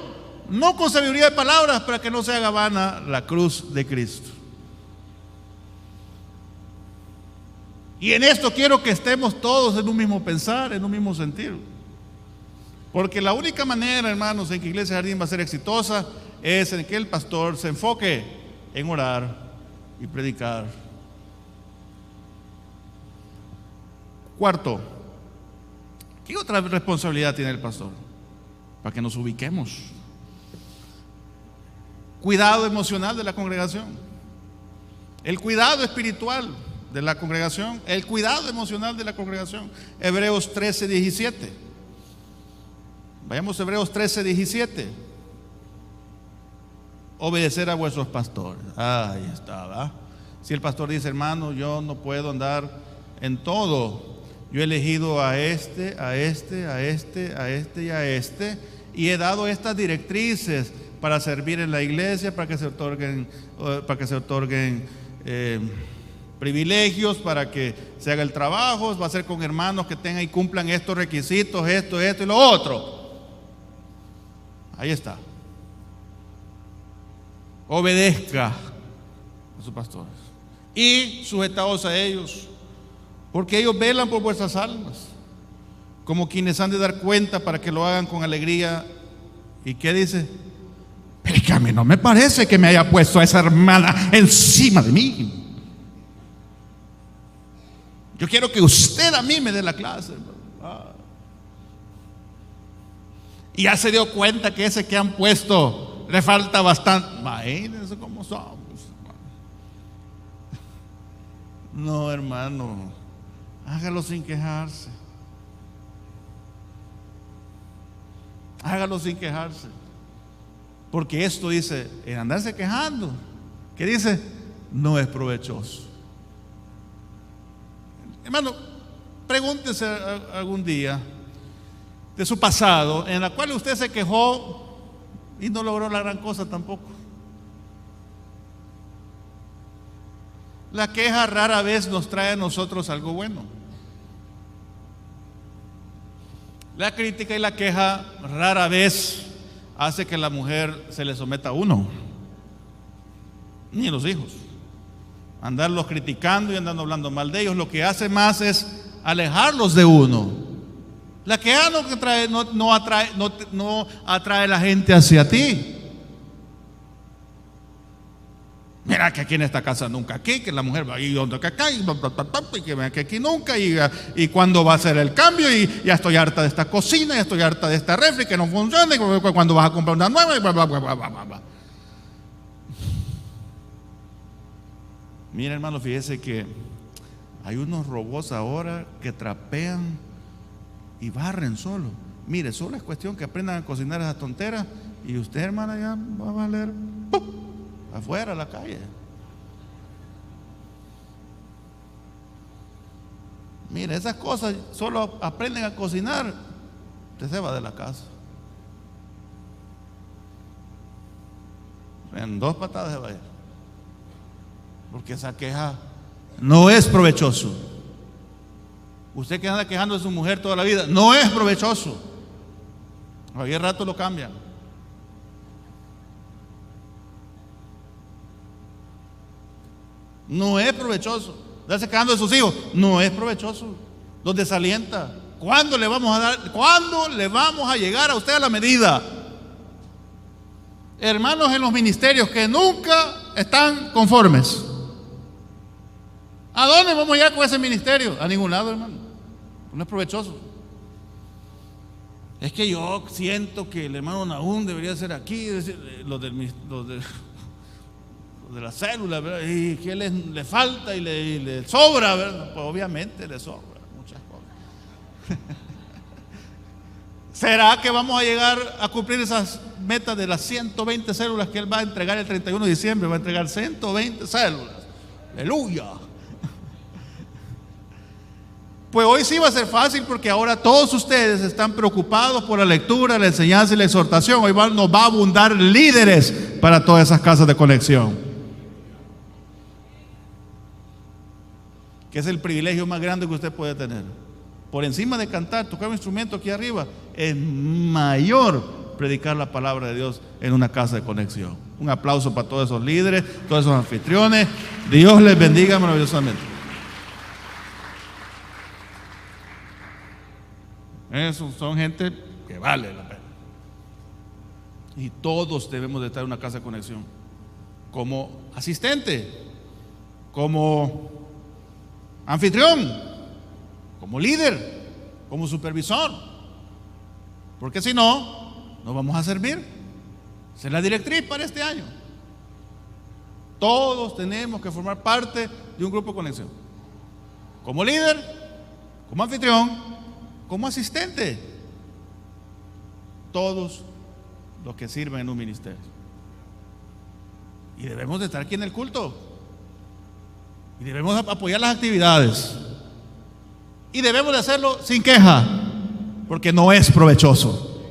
no con sabiduría de palabras, para que no se haga vana la cruz de Cristo. Y en esto quiero que estemos todos en un mismo pensar, en un mismo sentir. Porque la única manera, hermanos, en que Iglesia Jardín va a ser exitosa es en que el pastor se enfoque en orar y predicar. Cuarto, ¿qué otra responsabilidad tiene el pastor? Para que nos ubiquemos. Cuidado emocional de la congregación, el cuidado espiritual de la congregación, el cuidado emocional de la congregación. Hebreos 13:17. Vayamos a Hebreos 13:17. Obedecer a vuestros pastores. Ahí está, ¿verdad? Si el pastor dice, hermano, yo no puedo andar en todo, yo he elegido a este y he dado estas directrices para servir en la iglesia, para que se otorguen privilegios, para que se haga el trabajo, va a ser con hermanos que tengan y cumplan estos requisitos, esto y lo otro. Ahí está. Obedezca a sus pastores y sujetaos a ellos, porque ellos velan por vuestras almas, como quienes han de dar cuenta, para que lo hagan con alegría. ¿Y qué dice? Pero es que a mí no me parece que me haya puesto a esa hermana encima de mí. Yo quiero que usted a mí me dé la clase. Y ya se dio cuenta que ese que han puesto le falta bastante. Imagínense cómo somos. No, hermano, hágalo sin quejarse. Hágalo sin quejarse. Porque esto dice, en andarse quejando, ¿qué dice? No es provechoso. Hermano, pregúntese algún día de su pasado en la cual usted se quejó y no logró la gran cosa tampoco. La queja rara vez nos trae a nosotros algo bueno. La crítica y la queja rara vez hace que la mujer se le someta a uno, ni a los hijos. Andarlos criticando y andando hablando mal de ellos, lo que hace más es alejarlos de uno. La queja no atrae a la gente hacia ti. Mira que aquí en esta casa nunca aquí, que la mujer va ahí donde acá y que vea que aquí nunca, y cuando va a ser el cambio, y ya estoy harta de esta cocina, ya estoy harta de esta refri que no funciona, y cuando vas a comprar una nueva, y bla, bla, bla, bla, bla, bla. Mira, hermano, fíjese que hay unos robots ahora que trapean y barren solo. Mire, solo es cuestión que aprendan a cocinar esas tonteras y usted, hermana, ya va a valer ¡pum!, afuera a la calle. Mire, esas cosas solo aprenden a cocinar, usted se va de la casa. En 2 patadas se va a ir. Porque esa queja no es provechoso. Usted que anda quejando de su mujer toda la vida, no es provechoso. A cualquier rato lo cambian. No es provechoso. Darse quejando de sus hijos, no es provechoso. Los desalienta. ¿Cuándo le vamos a llegar a usted a la medida? Hermanos en los ministerios que nunca están conformes. ¿A dónde vamos a llegar con ese ministerio? A ningún lado, hermano. No es provechoso. Es que yo siento que el hermano Nahum debería ser aquí, los de la célula, ¿verdad? Y que le falta y le sobra, ¿verdad? Pues obviamente le sobra muchas cosas. ¿Será que vamos a llegar a cumplir esas meta de las 120 células que él va a entregar el 31 de diciembre. Va a entregar 120 células. ¡Aleluya! Pues hoy sí va a ser fácil, porque ahora todos ustedes están preocupados por la lectura, la enseñanza y la exhortación. Hoy nos va a abundar líderes para todas esas casas de conexión, que es el privilegio más grande que usted puede tener. Por encima de cantar, tocar un instrumento aquí arriba, es mayor predicar la palabra de Dios en una casa de conexión. Un aplauso para todos esos líderes, todos esos anfitriones. Dios les bendiga maravillosamente. Esos son gente que vale la pena. Y todos debemos de estar en una casa de conexión, como asistente, como anfitrión, como líder, como supervisor. Porque si no, no vamos a servir. Esa es la directriz para este año. Todos tenemos que formar parte de un grupo de conexión, como líder, como anfitrión, como asistente. Todos los que sirven en un ministerio. Y debemos de estar aquí en el culto. Y debemos apoyar las actividades. Y debemos de hacerlo sin queja, porque no es provechoso.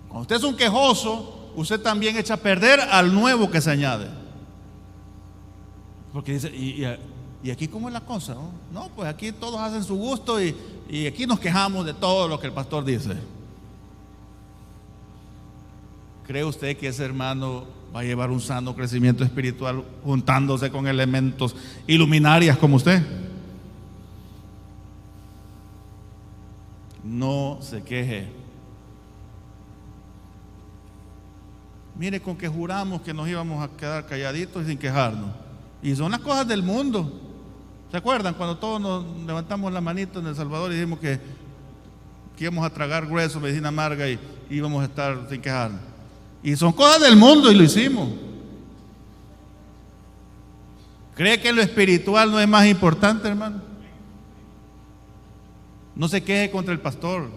Cuando usted es un quejoso, usted también echa a perder al nuevo que se añade. Porque dice, ¿y aquí cómo es la cosa? No, pues aquí todos hacen su gusto y aquí nos quejamos de todo lo que el pastor dice. ¿Cree usted que ese hermano va a llevar un sano crecimiento espiritual juntándose con elementos iluminarias como usted? No se queje. Mire, con que juramos que nos íbamos a quedar calladitos y sin quejarnos. Y son las cosas del mundo. ¿Se acuerdan cuando todos nos levantamos la manito en El Salvador y dijimos que íbamos a tragar grueso, medicina amarga, y íbamos a estar sin quejarnos? Y son cosas del mundo y lo hicimos. ¿Cree que lo espiritual no es más importante, hermano? No se queje contra el pastor,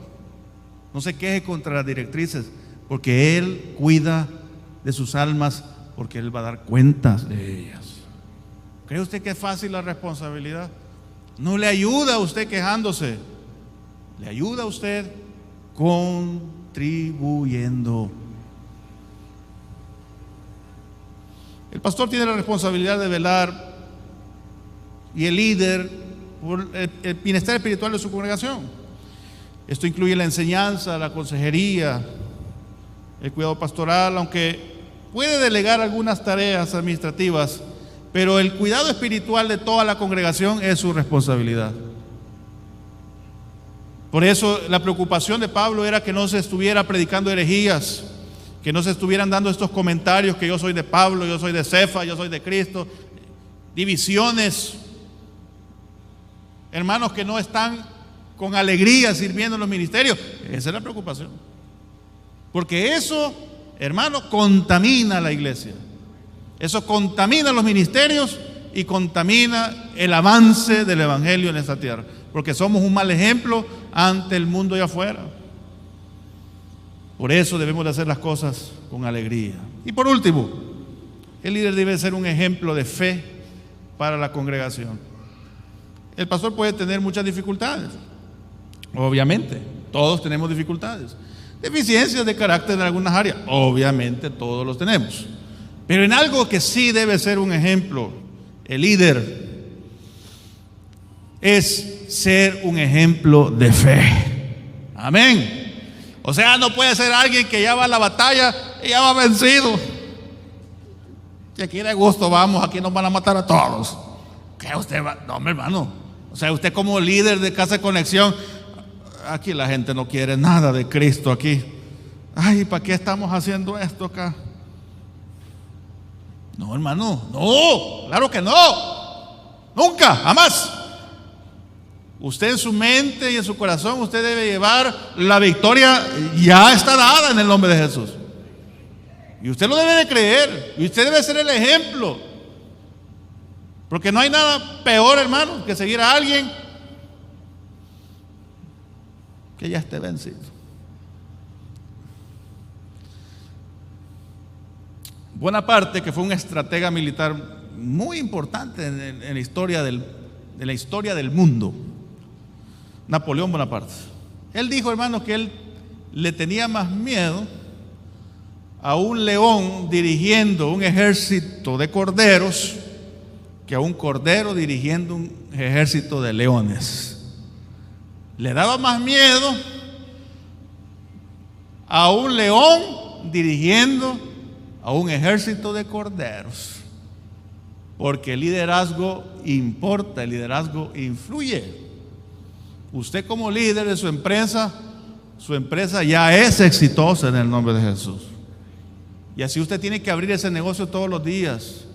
no se queje contra las directrices, porque él cuida de sus almas, porque él va a dar cuentas de ellas. ¿Cree usted que es fácil la responsabilidad? No le ayuda a usted quejándose, le ayuda a usted contribuyendo. El pastor tiene la responsabilidad de velar, y el líder, por el bienestar espiritual de su congregación. Esto incluye la enseñanza, la consejería, el cuidado pastoral, aunque puede delegar algunas tareas administrativas, pero el cuidado espiritual de toda la congregación es su responsabilidad. Por eso la preocupación de Pablo era que no se estuviera predicando herejías, que no se estuvieran dando estos comentarios que yo soy de Pablo, yo soy de Cefa, yo soy de Cristo, divisiones, hermanos que no están con alegría sirviendo en los ministerios. Esa es la preocupación, porque eso, hermano, contamina la iglesia, eso contamina los ministerios y contamina el avance del evangelio en esta tierra, porque somos un mal ejemplo ante el mundo allá afuera. Por eso debemos de hacer las cosas con alegría. Y por último, el líder debe ser un ejemplo de fe para la congregación. El pastor puede tener muchas dificultades, obviamente, todos tenemos dificultades, deficiencias de carácter en algunas áreas, obviamente todos los tenemos, pero en algo que sí debe ser un ejemplo, el líder es ser un ejemplo de fe. Amén. O sea, no puede ser alguien que ya va a la batalla y ya va vencido. Y aquí de gusto vamos, aquí nos van a matar a todos. ¿Qué usted va? No, mi hermano. O sea, usted como líder de Casa de Conexión, aquí la gente no quiere nada de Cristo aquí. Ay, ¿para qué estamos haciendo esto acá? No, hermano, no, claro que no. Nunca, jamás. Usted en su mente y en su corazón, usted debe llevar la victoria, ya está dada en el nombre de Jesús. Y usted lo debe de creer, y usted debe ser el ejemplo. Porque no hay nada peor, hermano, que seguir a alguien que ya esté vencido. Bonaparte, que fue un estratega militar muy importante en la historia del mundo, Napoleón Bonaparte, él dijo, hermano, que él le tenía más miedo a un león dirigiendo un ejército de corderos que a un cordero dirigiendo un ejército de leones. Le daba más miedo a un león dirigiendo a un ejército de corderos, porque el liderazgo importa, el liderazgo influye. Usted como líder de su empresa ya es exitosa en el nombre de Jesús. Y así usted tiene que abrir ese negocio todos los días.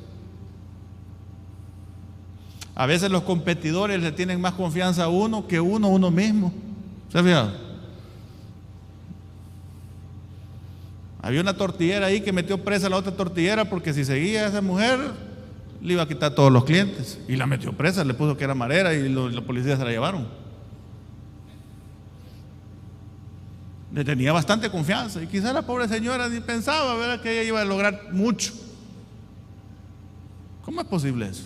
A veces los competidores le tienen más confianza a uno que uno mismo. ¿Se ha fijado? Había una tortillera ahí que metió presa a la otra tortillera porque si seguía a esa mujer le iba a quitar todos los clientes. Y la metió presa, le puso que era marera y los policías se la llevaron. Le tenía bastante confianza y quizás la pobre señora ni pensaba, ¿verdad?, que ella iba a lograr mucho. ¿Cómo es posible eso?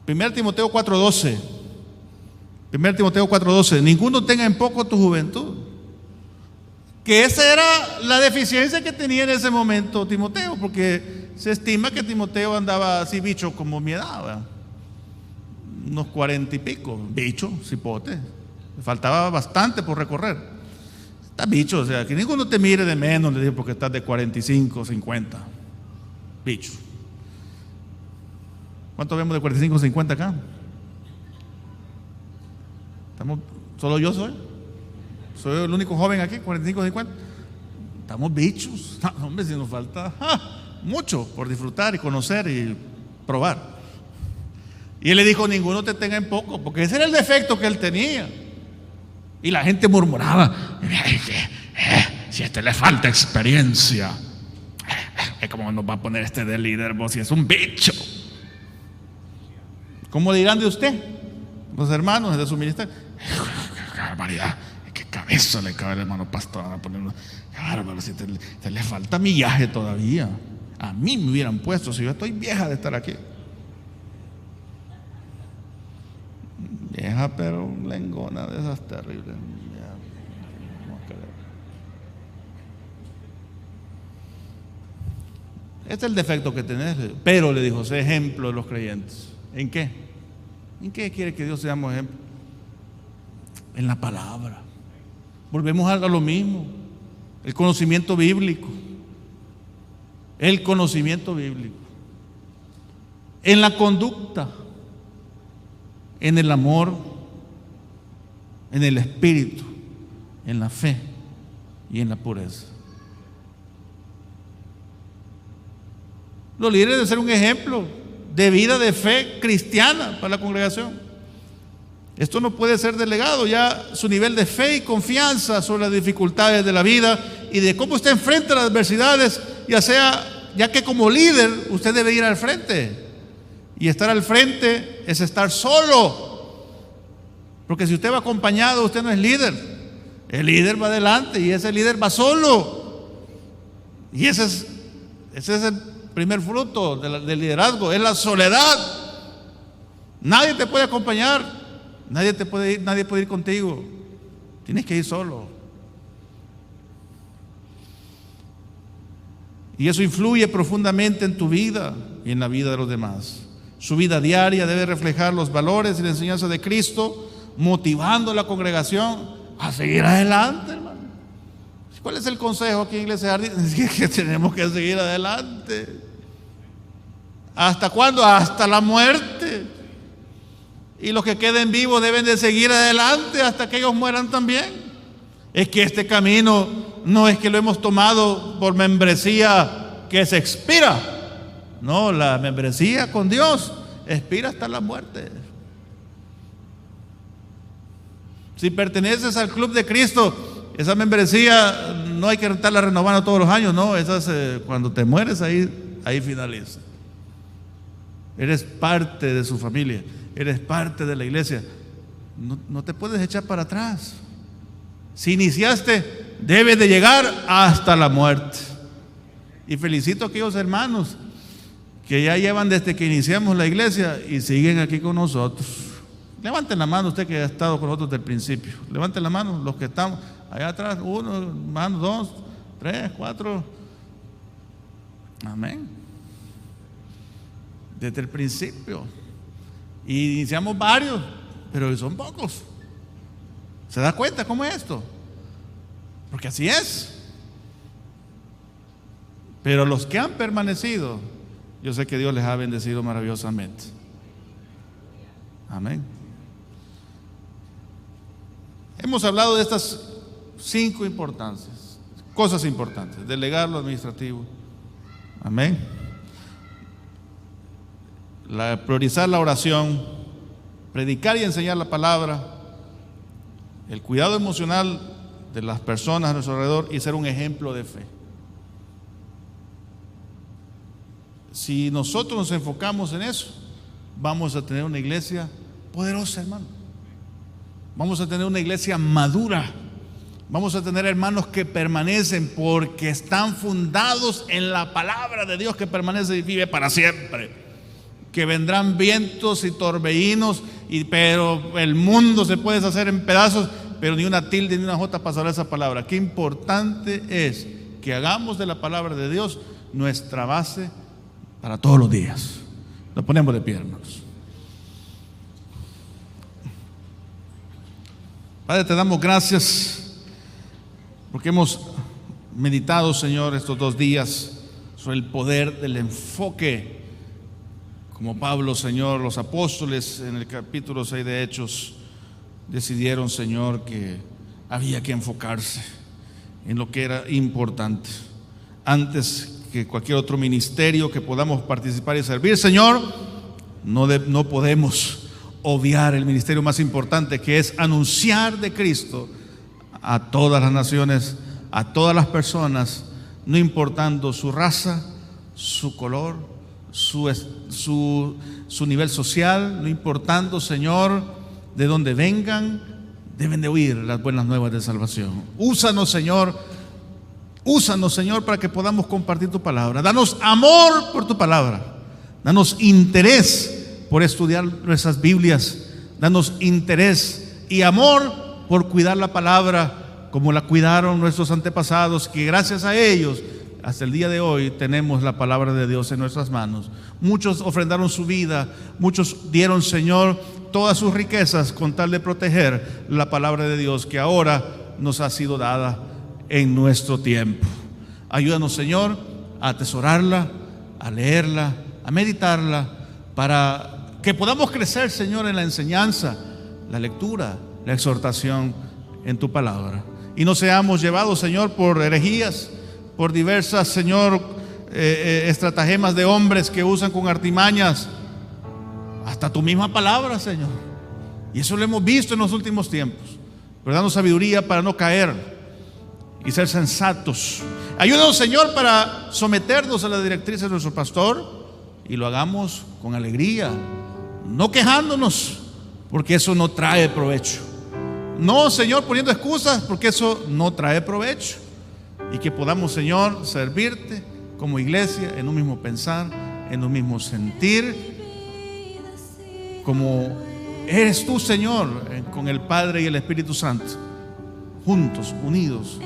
Primero Timoteo 4:12. Ninguno tenga en poco tu juventud. Que esa era la deficiencia que tenía en ese momento Timoteo, porque se estima que Timoteo andaba así bicho como mi edad, ¿verdad? Unos 40 y pico, bicho, cipote. Le faltaba bastante por recorrer. Está bicho, o sea, que ninguno te mire de menos, le digo, porque estás de 45, 50. Bicho. ¿Cuánto vemos de 45, 50 acá? Solo yo soy el único joven aquí, 45, 50. Estamos bichos. No, hombre, si nos falta mucho por disfrutar y conocer y probar. Y él le dijo, ninguno te tenga en poco, porque ese era el defecto que él tenía. Y la gente murmuraba, si a este le falta experiencia, ¿cómo nos va a poner este de líder, vos, si es un bicho? ¿Cómo dirán de usted, los hermanos de su ministerio? ¡Qué barbaridad! ¡Qué cabeza le cabe al hermano pastor! ¡Qué bárbaro! Si te le falta millaje todavía. A mí me hubieran puesto, si yo estoy vieja de estar aquí. Vieja, pero lengona de esas terribles. Este es el defecto que tenés. Pero le dijo, sé ejemplo de los creyentes. ¿En qué? ¿En qué quiere que Dios seamos ejemplo? En la palabra. Volvemos a lo mismo. El conocimiento bíblico. El conocimiento bíblico. En la conducta. En el amor. En el espíritu. En la fe. Y en la pureza. Los líderes deben ser un ejemplo de vida de fe cristiana para la congregación. Esto no puede ser delegado, ya su nivel de fe y confianza sobre las dificultades de la vida y de cómo usted enfrenta las adversidades, ya que como líder usted debe ir al frente. Y estar al frente es estar solo, porque si usted va acompañado, usted no es líder. El líder va adelante y ese líder va solo. Y ese es el primer fruto del liderazgo, es la soledad. Nadie te puede acompañar, nadie puede ir contigo. Tienes que ir solo. Y eso influye profundamente en tu vida y en la vida de los demás. Su vida diaria debe reflejar los valores y la enseñanza de Cristo, motivando a la congregación a seguir adelante, hermano. ¿Cuál es el consejo aquí en Iglesia Jardín? Es que tenemos que seguir adelante. ¿Hasta cuándo? Hasta la muerte. Y los que queden vivos deben de seguir adelante hasta que ellos mueran también. Es que este camino no es que lo hemos tomado por membresía que se expira. No, la membresía con Dios expira hasta la muerte. Si perteneces al club de Cristo, esa membresía no hay que estarla renovando todos los años, no, esa es, cuando te mueres ahí finaliza. Eres parte de su familia, eres parte de la iglesia. No te puedes echar para atrás. Si iniciaste, debe de llegar hasta la muerte. Y felicito a aquellos hermanos que ya llevan desde que iniciamos la iglesia y siguen aquí con nosotros. Levanten la mano usted que ha estado con nosotros desde el principio. Levanten la mano los que estamos allá atrás. 1, hermano, 2, 3, 4. Amén. Desde el principio. Y iniciamos varios, pero son pocos. ¿Se da cuenta cómo es esto? Porque así es. Pero los que han permanecido, yo sé que Dios les ha bendecido maravillosamente. Amén. Hemos hablado de estas 5 importancias, cosas importantes: delegar lo administrativo. Amén. Priorizar la oración, predicar y enseñar la palabra, el cuidado emocional de las personas a nuestro alrededor y ser un ejemplo de fe. Si nosotros nos enfocamos en eso, vamos a tener una iglesia poderosa, hermano. Vamos a tener una iglesia madura. Vamos a tener hermanos que permanecen porque están fundados en la palabra de Dios que permanece y vive para siempre. Que vendrán vientos y torbellinos, pero el mundo se puede deshacer en pedazos, pero ni una tilde ni una jota pasará esa palabra. Qué importante es que hagamos de la palabra de Dios nuestra base para todos los días. Nos ponemos de pie, hermanos. Padre, te damos gracias porque hemos meditado, Señor, estos 2 días sobre el poder del enfoque. Como Pablo, Señor, los apóstoles en el capítulo 6 de Hechos decidieron, Señor, que había que enfocarse en lo que era importante antes que cualquier otro ministerio que podamos participar y servir. Señor, no podemos obviar el ministerio más importante, que es anunciar de Cristo a todas las naciones, a todas las personas, no importando su raza, su color, su nivel social, no importando, Señor, de dónde vengan, deben de oír las buenas nuevas de salvación. Úsanos, Señor, para que podamos compartir tu palabra. Danos amor por tu palabra, danos interés por estudiar nuestras Biblias, danos interés y amor por cuidar la palabra como la cuidaron nuestros antepasados, que gracias a ellos hasta el día de hoy tenemos la palabra de Dios en nuestras manos. Muchos ofrendaron su vida, muchos dieron, Señor, todas sus riquezas con tal de proteger la palabra de Dios que ahora nos ha sido dada en nuestro tiempo. Ayúdanos, Señor, a atesorarla, a leerla, a meditarla, para que podamos crecer, Señor, en la enseñanza, la lectura, la exhortación en tu palabra. Y no seamos llevados, Señor, por herejías, por diversas, Señor, estratagemas de hombres que usan con artimañas hasta tu misma palabra, Señor. Y eso lo hemos visto en los últimos tiempos. Pero danos sabiduría para no caer y ser sensatos. Ayúdanos, Señor, para someternos a la directriz de nuestro pastor, y lo hagamos con alegría, no quejándonos, porque eso no trae provecho. No, Señor, poniendo excusas, porque eso no trae provecho. Y que podamos, Señor, servirte como iglesia en un mismo pensar, en un mismo sentir, como eres tú, Señor, con el Padre y el Espíritu Santo, juntos, unidos,